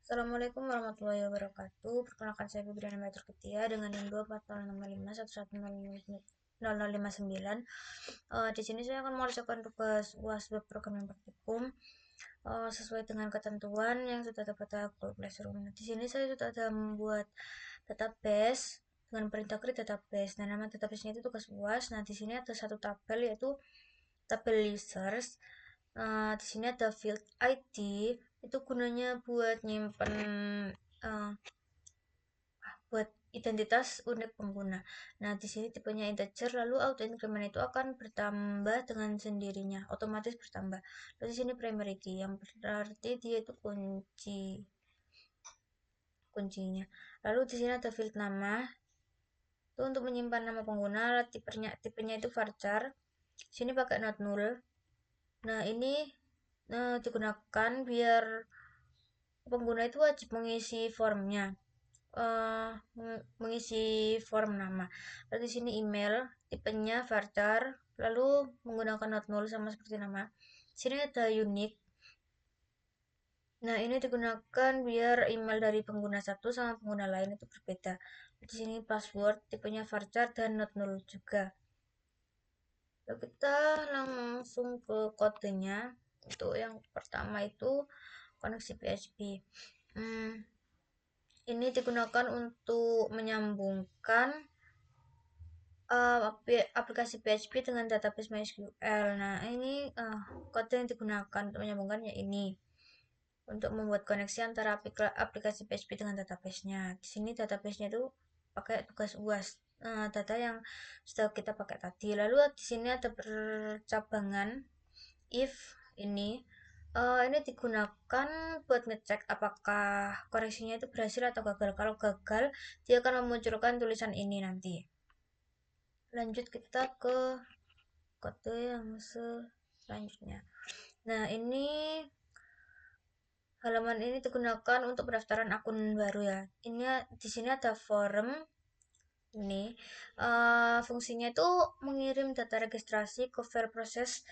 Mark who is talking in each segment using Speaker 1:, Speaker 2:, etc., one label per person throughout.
Speaker 1: Assalamualaikum warahmatullahi wabarakatuh. Perkenalkan saya Febriana Metroketia dengan NIM 24065111059. Di sini saya akan mengerjakan tugas UAS web programming praktikum sesuai dengan ketentuan yang sudah tertera Google Classroom. Nah, di sini saya sudah ada membuat database dengan perintah create database. Nah, nama database-nya itu tugas UAS. Nah, di sini ada satu tabel yaitu tabel users. Di sini ada field ID, itu gunanya buat nyimpen uh, buat identitas unik pengguna. Nah, di sini tipenya integer, lalu auto increment itu akan bertambah dengan sendirinya, otomatis bertambah. Lalu di sini primary key yang berarti dia itu kuncinya. Lalu di sini ada field nama, itu untuk menyimpan nama pengguna, tipenya itu varchar. Di sini pakai not null. Nah, ini digunakan biar pengguna itu wajib mengisi formnya, mengisi form nama. Lalu di sini email, tipenya varchar, lalu menggunakan not null sama seperti nama. Di sini ada unique. Nah, ini digunakan biar email dari pengguna satu sama pengguna lain itu berbeda. Di sini password, tipenya varchar dan not null juga. Lalu kita langsung ke kodenya. Untuk yang pertama itu koneksi PHP. Ini digunakan untuk menyambungkan aplikasi PHP dengan database MySQL. Nah, ini kode yang digunakan untuk menyambungkannya ini untuk membuat koneksi antara aplikasi PHP dengan database-nya. Di sini database-nya itu pakai tugas UAS, data yang sudah kita pakai tadi. Lalu di sini ada percabangan if ini digunakan buat ngecek apakah koreksinya itu berhasil atau gagal. Kalau gagal, dia akan memunculkan tulisan ini nanti. Lanjut kita ke kode yang selanjutnya. Nah, ini halaman ini digunakan untuk pendaftaran akun baru ya. Ini di sini ada form ini fungsinya itu mengirim data registrasi ke file proses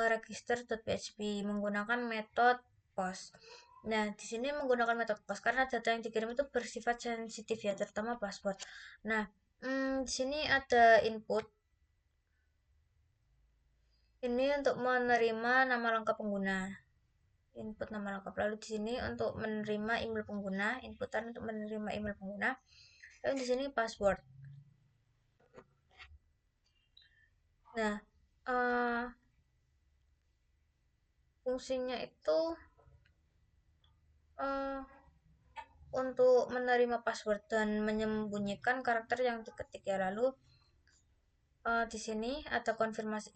Speaker 1: register.php menggunakan metode post. Nah, di sini menggunakan metode post karena data yang dikirim itu bersifat sensitif ya, terutama password. Nah, di sini ada input. Ini untuk menerima nama lengkap pengguna. Input nama lengkap. Lalu di sini untuk menerima email pengguna, inputan untuk menerima email pengguna. Lalu di sini password. Nah, fungsinya itu uh, untuk menerima password dan menyembunyikan karakter yang diketik ya. Lalu di sini ada konfirmasi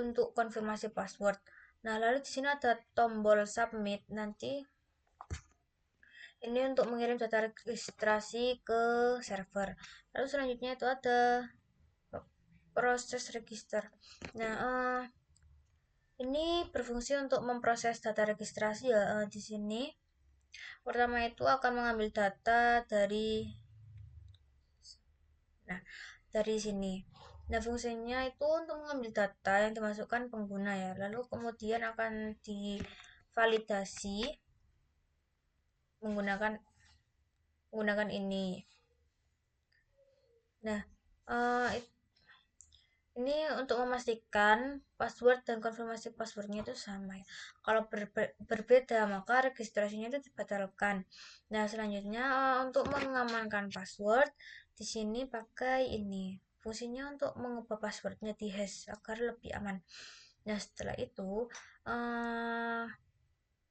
Speaker 1: untuk konfirmasi password. Nah, lalu di sini ada tombol submit. Nanti ini untuk mengirim data registrasi ke server. Lalu selanjutnya itu ada proses register. Nah, ini berfungsi untuk memproses data registrasi ya. Di sini pertama itu akan mengambil data dari sini. Nah, fungsinya itu untuk mengambil data yang dimasukkan pengguna ya. Lalu kemudian akan divalidasi menggunakan ini. Nah, uh, ini untuk memastikan password dan konfirmasi passwordnya itu sama ya. Kalau berbeda maka registrasinya itu dibatalkan. Nah, selanjutnya untuk mengamankan password di sini pakai ini. Fungsinya untuk mengubah passwordnya di hash agar lebih aman. Nah, setelah itu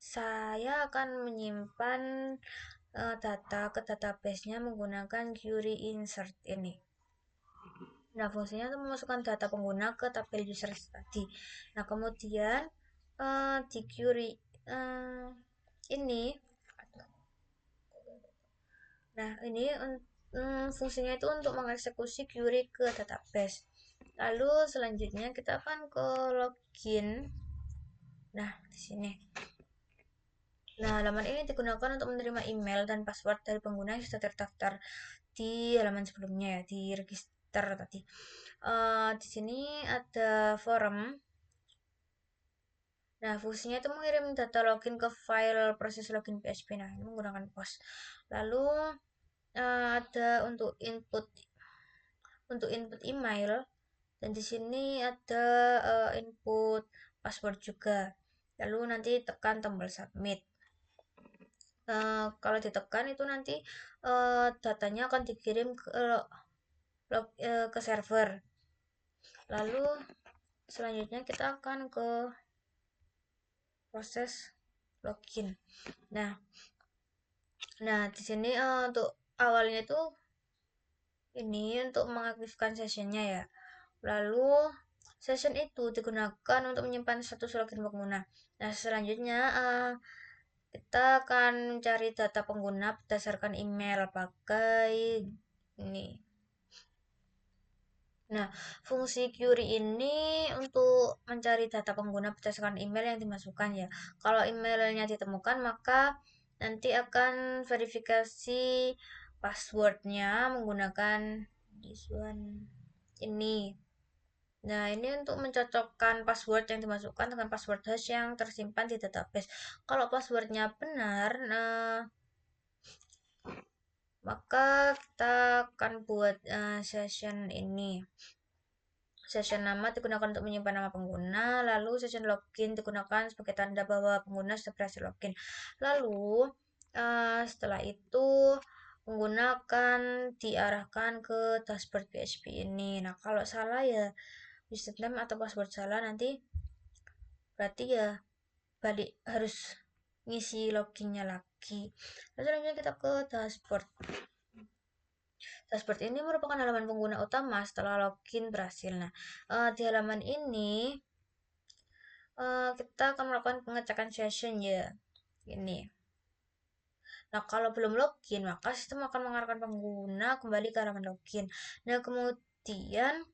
Speaker 1: saya akan menyimpan data ke database-nya menggunakan query insert ini. Nah, fungsinya itu memasukkan data pengguna ke tabel user tadi. Nah, kemudian di query ini, nah ini fungsinya itu untuk mengeksekusi query ke database. Lalu selanjutnya kita akan ke login. Nah, di sini. Nah, halaman ini digunakan untuk menerima email dan password dari pengguna yang sudah terdaftar di halaman sebelumnya ya, di register tadi. Di sini ada forum. Nah, fungsinya itu mengirim data login ke file proses login PHP. Nah, ini menggunakan POST. Lalu ada untuk input email, dan di sini ada input password juga. Lalu nanti tekan tombol submit. Kalau ditekan itu nanti datanya akan dikirim ke server. Lalu selanjutnya kita akan ke proses login. Nah, di sini untuk awalnya itu ini untuk mengaktifkan sessionnya ya. Lalu session itu digunakan untuk menyimpan status login pengguna. Nah, selanjutnya kita akan mencari data pengguna berdasarkan email pakai ini. Nah, fungsi query ini untuk mencari data pengguna berdasarkan email yang dimasukkan ya. Kalau emailnya ditemukan, maka nanti akan verifikasi passwordnya menggunakan this one ini. Nah, ini untuk mencocokkan password yang dimasukkan dengan password hash yang tersimpan di database. Kalau passwordnya benar, nah, maka kita akan buat session ini. Session nama digunakan untuk menyimpan nama pengguna, lalu session login digunakan sebagai tanda bahwa pengguna sudah berhasil login. Lalu setelah itu pengguna akan diarahkan ke dashboard PHP ini. Nah, kalau salah ya username atau password salah, nanti berarti ya balik harus ngisi loginnya lagi. Lalu selanjutnya kita ke dashboard. Dashboard ini merupakan halaman pengguna utama setelah login berhasil. Nah, di halaman ini kita akan melakukan pengecekan session ya. Ini. Nah, kalau belum login, maka sistem akan mengarahkan pengguna kembali ke halaman login. Nah, kemudian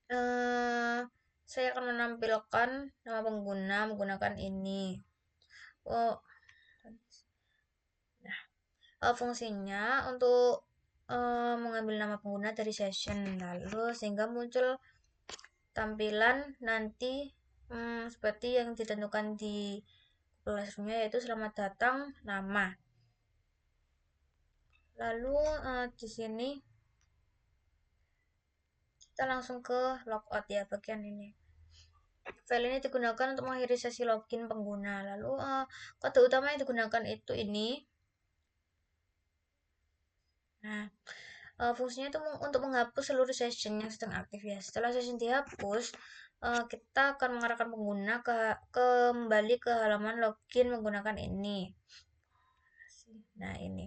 Speaker 1: eh, saya akan menampilkan nama pengguna menggunakan ini. Oh, fungsinya untuk mengambil nama pengguna dari session, lalu sehingga muncul tampilan nanti seperti yang ditentukan di Classroom-nya, yaitu selamat datang nama. Lalu di sini kita langsung ke logout ya, bagian ini. File ini digunakan untuk mengakhiri sesi login pengguna. Lalu kode utama yang digunakan itu ini. Nah, fungsinya itu untuk menghapus seluruh session yang sedang aktif ya. Setelah session dihapus, kita akan mengarahkan pengguna kembali ke halaman login menggunakan ini. Nah, ini.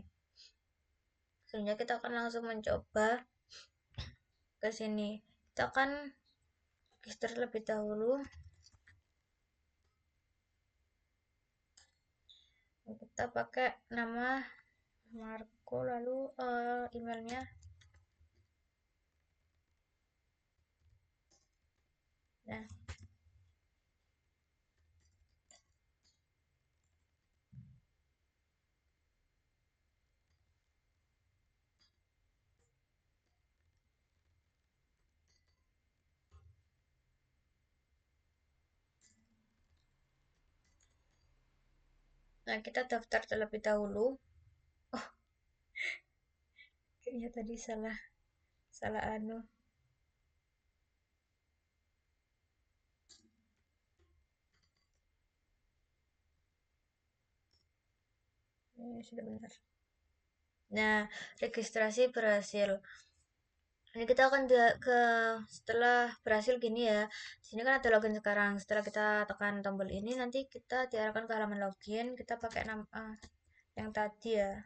Speaker 1: Selanjutnya kita akan langsung mencoba ke sini. Kita akan register terlebih dahulu. Kita pakai nama Marco, lalu emailnya. Nah, kita daftar terlebih dahulu. Oh, kayaknya tadi salah salah anu. Ini sudah benar. Nah, registrasi berhasil. Ini kita akan setelah berhasil gini ya. Sini kan ada login sekarang. Setelah kita tekan tombol ini, nanti kita diarahkan ke halaman login. Kita pakai nama yang tadi ya.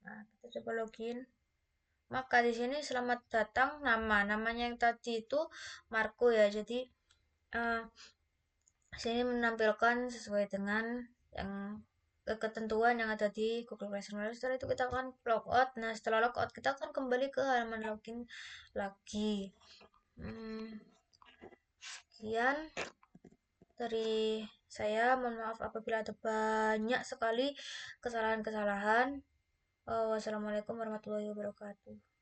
Speaker 1: Nah, kita coba login. Maka di sini selamat datang namanya yang tadi itu Marco ya. Jadi sini menampilkan sesuai dengan yang ketentuan yang ada di Google Classroom. Lalu setelah itu kita akan logout. Nah, setelah logout kita akan kembali ke halaman login lagi. Sekian dari Saya mohon maaf apabila ada banyak sekali kesalahan-kesalahan. Wassalamualaikum warahmatullahi wabarakatuh.